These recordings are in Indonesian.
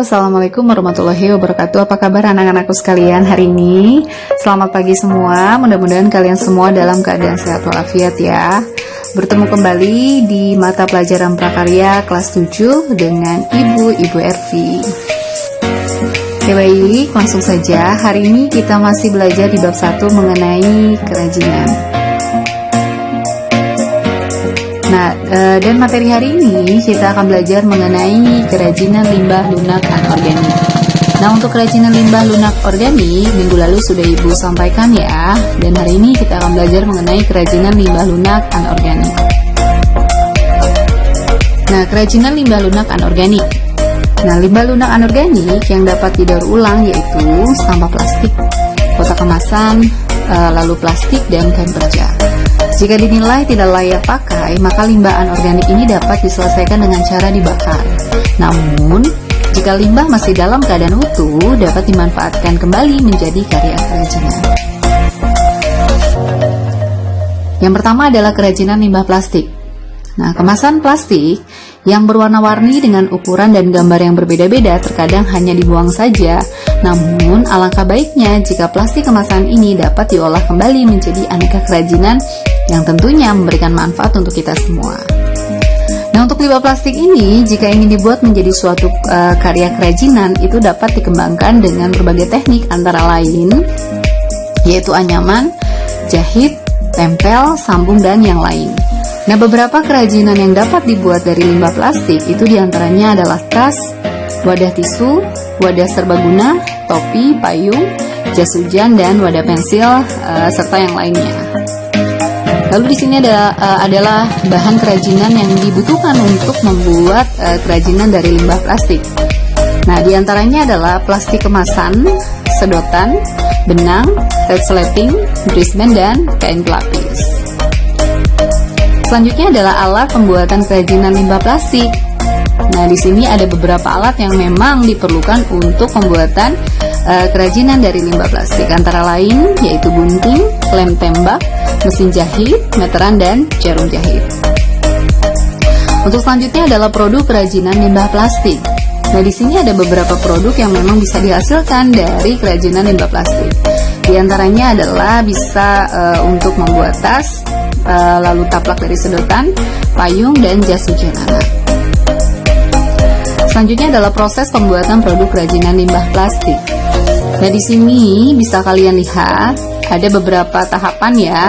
Halo, Assalamualaikum warahmatullahi wabarakatuh. Apa kabar anak-anakku sekalian hari ini? Selamat pagi semua, mudah-mudahan kalian semua dalam keadaan sehat walafiat ya. Bertemu kembali di mata pelajaran prakarya kelas 7 dengan Ibu Ervi. Oke baik, langsung saja. Hari ini kita masih belajar di bab 1 mengenai kerajinan. Nah, dan materi hari ini kita akan belajar mengenai kerajinan limbah lunak anorganik. Nah, untuk kerajinan limbah lunak organik, minggu lalu sudah Ibu sampaikan ya. Dan hari ini kita akan belajar mengenai kerajinan limbah lunak anorganik. Nah, kerajinan limbah lunak anorganik. Nah, limbah lunak anorganik yang dapat didaur ulang yaitu sampah plastik, kotak kemasan, lalu plastik dan kain perca. Jika dinilai tidak layak pakai, maka limbah anorganik ini dapat diselesaikan dengan cara dibakar. Namun, jika limbah masih dalam keadaan utuh, dapat dimanfaatkan kembali menjadi karya kerajinan. Yang pertama adalah kerajinan limbah plastik. Nah, kemasan plastik yang berwarna-warni dengan ukuran dan gambar yang berbeda-beda terkadang hanya dibuang saja. Namun, alangkah baiknya jika plastik kemasan ini dapat diolah kembali menjadi aneka kerajinan yang tentunya memberikan manfaat untuk kita semua. Nah, untuk limbah plastik ini, jika ingin dibuat menjadi suatu karya kerajinan, itu dapat dikembangkan dengan berbagai teknik antara lain, yaitu anyaman, jahit, tempel, sambung, dan yang lain. Nah, beberapa kerajinan yang dapat dibuat dari limbah plastik itu diantaranya adalah tas, wadah tisu, wadah serbaguna, topi, payung, jas hujan, dan wadah pensil, serta yang lainnya. Lalu di sini adalah bahan kerajinan yang dibutuhkan untuk membuat kerajinan dari limbah plastik. Nah, diantaranya adalah plastik kemasan, sedotan, benang, resleting, brisbane, dan kain pelapis. Selanjutnya adalah alat pembuatan kerajinan limbah plastik. Nah, di sini ada beberapa alat yang memang diperlukan untuk pembuatan kerajinan dari limbah plastik. Antara lain yaitu gunting, lem tembak, mesin jahit, meteran, dan jarum jahit. Untuk selanjutnya adalah produk kerajinan limbah plastik. Nah, di sini ada beberapa produk yang memang bisa dihasilkan dari kerajinan limbah plastik. Di antaranya adalah bisa untuk membuat tas, lalu taplak dari sedotan, payung, dan jas hujan anak. Selanjutnya adalah proses pembuatan produk kerajinan limbah plastik. Nah, di sini bisa kalian lihat ada beberapa tahapan ya.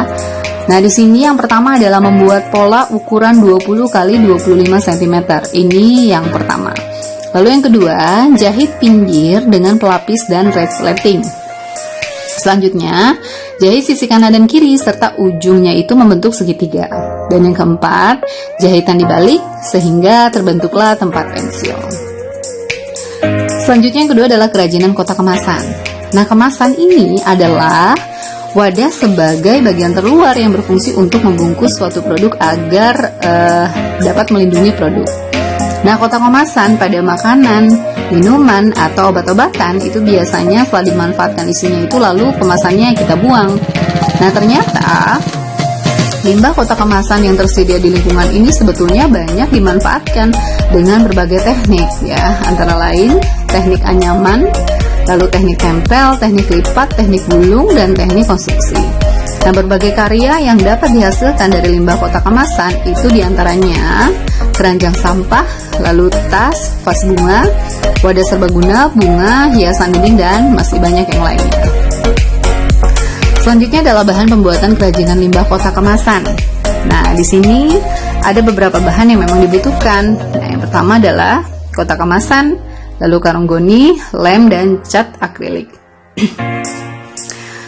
Nah, di sini yang pertama adalah membuat pola ukuran 20 x 25 cm. Ini yang pertama. Lalu yang kedua, jahit pinggir dengan pelapis dan resleting. Selanjutnya, jahit sisi kanan dan kiri serta ujungnya itu membentuk segitiga. Dan yang keempat, jahitan dibalik sehingga terbentuklah tempat pensil. Selanjutnya yang kedua adalah kerajinan kotak kemasan. Nah, kemasan ini adalah wadah sebagai bagian terluar yang berfungsi untuk membungkus suatu produk agar dapat melindungi produk. Nah, kotak kemasan pada makanan, minuman, atau obat-obatan itu biasanya setelah dimanfaatkan isinya itu lalu kemasannya kita buang. Nah, ternyata limbah kotak kemasan yang tersedia di lingkungan ini sebetulnya banyak dimanfaatkan dengan berbagai teknik ya, antara lain teknik anyaman, lalu teknik tempel, teknik lipat, teknik gulung, dan teknik konstruksi. Nah, berbagai karya yang dapat dihasilkan dari limbah kotak kemasan itu diantaranya keranjang sampah, lalu tas, vas bunga, wadah serbaguna, bunga, hiasan dinding, dan masih banyak yang lainnya. Selanjutnya adalah bahan pembuatan kerajinan limbah kotak kemasan. Nah, di sini ada beberapa bahan yang memang dibutuhkan. Nah, yang pertama adalah kotak kemasan, lalu karung goni, lem, dan cat akrilik.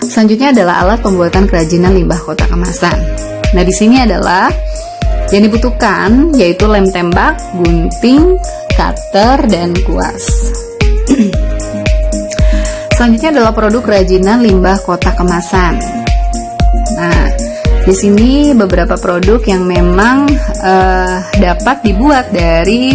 Selanjutnya adalah alat pembuatan kerajinan limbah kotak kemasan. Nah, di sini adalah yang dibutuhkan yaitu lem tembak, gunting, cutter, dan kuas. Selanjutnya adalah produk kerajinan limbah kotak kemasan. Nah, di sini beberapa produk yang memang dapat dibuat dari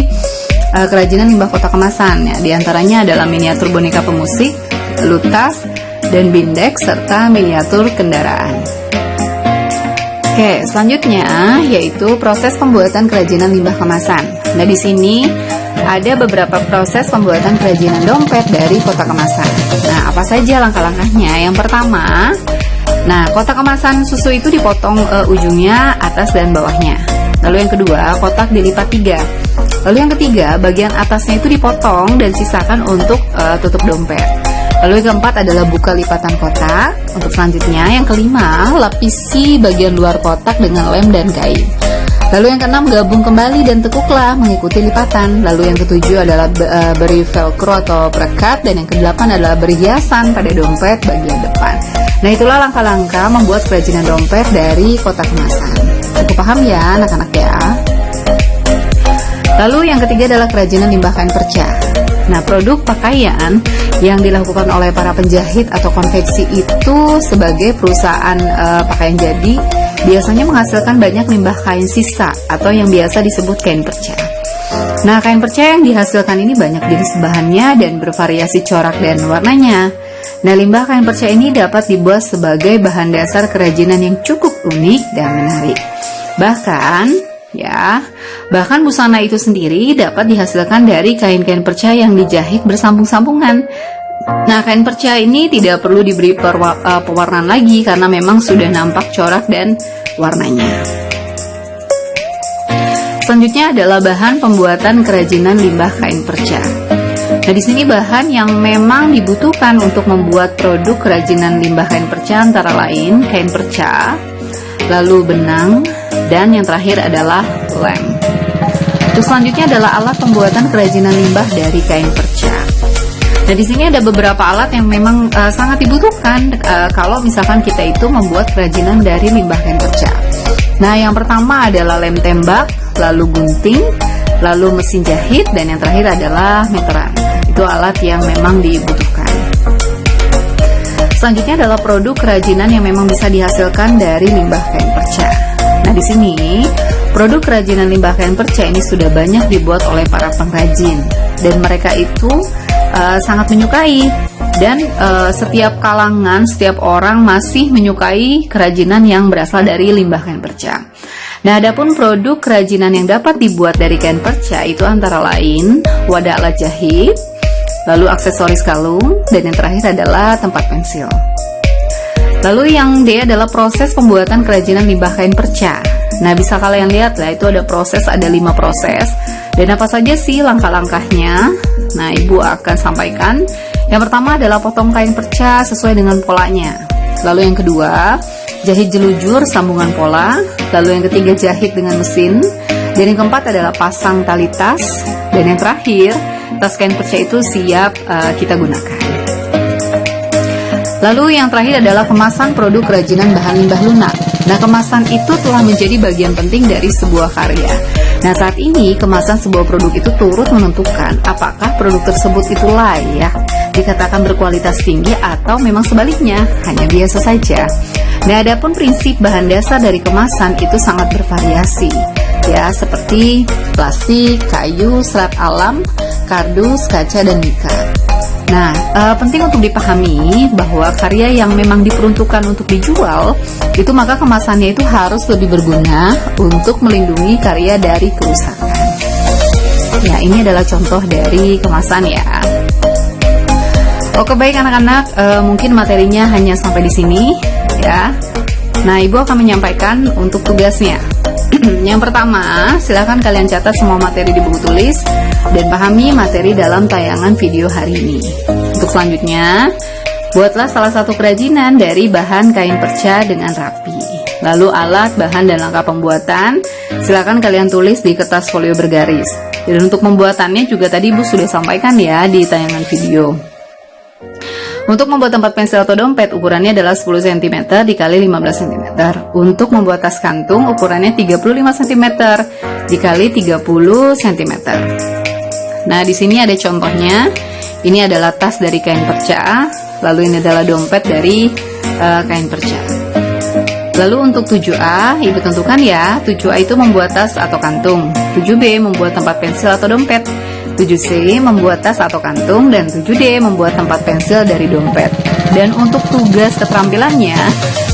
kerajinan limbah kotak kemasan. Ya, di antaranya adalah miniatur boneka pemusik, lutas, dan bindeks, serta miniatur kendaraan. Oke, selanjutnya yaitu proses pembuatan kerajinan limbah kemasan. Nah, di sini ada beberapa proses pembuatan kerajinan dompet dari kotak kemasan. Nah, apa saja langkah-langkahnya? Yang pertama, kotak kemasan susu itu dipotong ujungnya, atas dan bawahnya. Lalu yang kedua, kotak dilipat 3. Lalu yang ketiga, bagian atasnya itu dipotong dan sisakan untuk tutup dompet. Lalu yang keempat adalah buka lipatan kotak. Untuk selanjutnya, yang kelima, lapisi bagian luar kotak dengan lem dan kain. Lalu yang keenam, gabung kembali dan tekuklah mengikuti lipatan. Lalu yang ketujuh adalah beri velcro atau perekat. Dan yang kedelapan adalah beri hiasan pada dompet bagian depan. Nah, itulah langkah-langkah membuat kerajinan dompet dari kotak kemasan. Cukup paham ya anak-anak ya? Lalu yang ketiga adalah kerajinan limbah kain perca. Nah, produk pakaian yang dilakukan oleh para penjahit atau konveksi itu sebagai perusahaan pakaian jadi biasanya menghasilkan banyak limbah kain sisa atau yang biasa disebut kain perca. Nah, kain perca yang dihasilkan ini banyak jenis bahannya dan bervariasi corak dan warnanya. Nah, limbah kain perca ini dapat dibuat sebagai bahan dasar kerajinan yang cukup unik dan menarik. Bahkan busana itu sendiri dapat dihasilkan dari kain-kain perca yang dijahit bersambung-sambungan. Nah, kain perca ini tidak perlu diberi pewarnaan lagi karena memang sudah nampak corak dan warnanya. Selanjutnya adalah bahan pembuatan kerajinan limbah kain perca. Nah, di sini bahan yang memang dibutuhkan untuk membuat produk kerajinan limbah kain perca antara lain kain perca, lalu benang, dan yang terakhir adalah lem. Untuk selanjutnya adalah alat pembuatan kerajinan limbah dari kain perca. Nah, di sini ada beberapa alat yang memang sangat dibutuhkan kalau misalkan kita itu membuat kerajinan dari limbah kain perca. Nah, yang pertama adalah lem tembak, lalu gunting, lalu mesin jahit, dan yang terakhir adalah meteran. Itu alat yang memang dibutuhkan. Selanjutnya adalah produk kerajinan yang memang bisa dihasilkan dari limbah kain perca. Nah, di sini produk kerajinan limbah kain perca ini sudah banyak dibuat oleh para pengrajin dan mereka itu sangat menyukai dan setiap kalangan, setiap orang masih menyukai kerajinan yang berasal dari limbah kain perca. Nah, adapun produk kerajinan yang dapat dibuat dari kain perca itu antara lain wadah alat jahit, lalu aksesoris kalung, dan yang terakhir adalah tempat pensil. Lalu yang D adalah proses pembuatan kerajinan limbah kain perca. Nah, bisa kalian lihat lah, itu ada 5 proses. Dan apa saja sih langkah-langkahnya? Nah, Ibu akan sampaikan. Yang pertama adalah potong kain perca sesuai dengan polanya. Lalu yang kedua, jahit jelujur sambungan pola. Lalu yang ketiga, jahit dengan mesin. Dan yang keempat adalah pasang tali tas. Dan yang terakhir, tas kain perca itu siap kita gunakan. Lalu yang terakhir adalah kemasan produk kerajinan bahan limbah lunak. Nah, kemasan itu telah menjadi bagian penting dari sebuah karya. Nah, saat ini kemasan sebuah produk itu turut menentukan apakah produk tersebut itu layak dikatakan berkualitas tinggi atau memang sebaliknya, hanya biasa saja. Nah, adapun prinsip bahan dasar dari kemasan itu sangat bervariasi, ya, seperti plastik, kayu, serat alam, kardus, kaca, dan mika. Nah, penting untuk dipahami bahwa karya yang memang diperuntukkan untuk dijual, itu maka kemasannya itu harus lebih berguna untuk melindungi karya dari kerusakan. Ya, ini adalah contoh dari kemasan ya. Oke, baik anak-anak, mungkin materinya hanya sampai di sini ya. Nah, Ibu akan menyampaikan untuk tugasnya. Yang pertama, silakan kalian catat semua materi di buku tulis dan pahami materi dalam tayangan video hari ini. Untuk selanjutnya, buatlah salah satu kerajinan dari bahan kain perca dengan rapi. Lalu alat, bahan, dan langkah pembuatan silakan kalian tulis di kertas folio bergaris. Dan untuk pembuatannya juga tadi Ibu sudah sampaikan ya di tayangan video. Untuk membuat tempat pensil atau dompet, ukurannya adalah 10 cm dikali 15 cm. Untuk membuat tas kantung, ukurannya 35 cm dikali 30 cm. Nah, di sini ada contohnya. Ini adalah tas dari kain perca, lalu ini adalah dompet dari kain perca. Lalu untuk 7A, Ibu tentukan ya, 7A itu membuat tas atau kantung, 7B membuat tempat pensil atau dompet, 7C membuat tas atau kantung, dan 7D membuat tempat pensil dari dompet. Dan untuk tugas keterampilannya,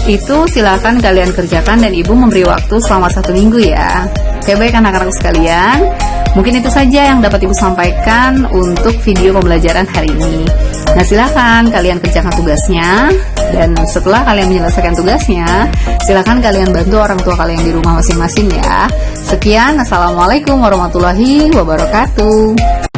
itu silakan kalian kerjakan dan Ibu memberi waktu selama 1 minggu ya. Oke, baik anak-anak sekalian, Mungkin itu saja yang dapat Ibu sampaikan untuk video pembelajaran hari ini. Nah, silakan kalian kerjakan tugasnya, dan setelah kalian menyelesaikan tugasnya, silakan kalian bantu orang tua kalian di rumah masing-masing ya. Sekian, Assalamualaikum warahmatullahi wabarakatuh.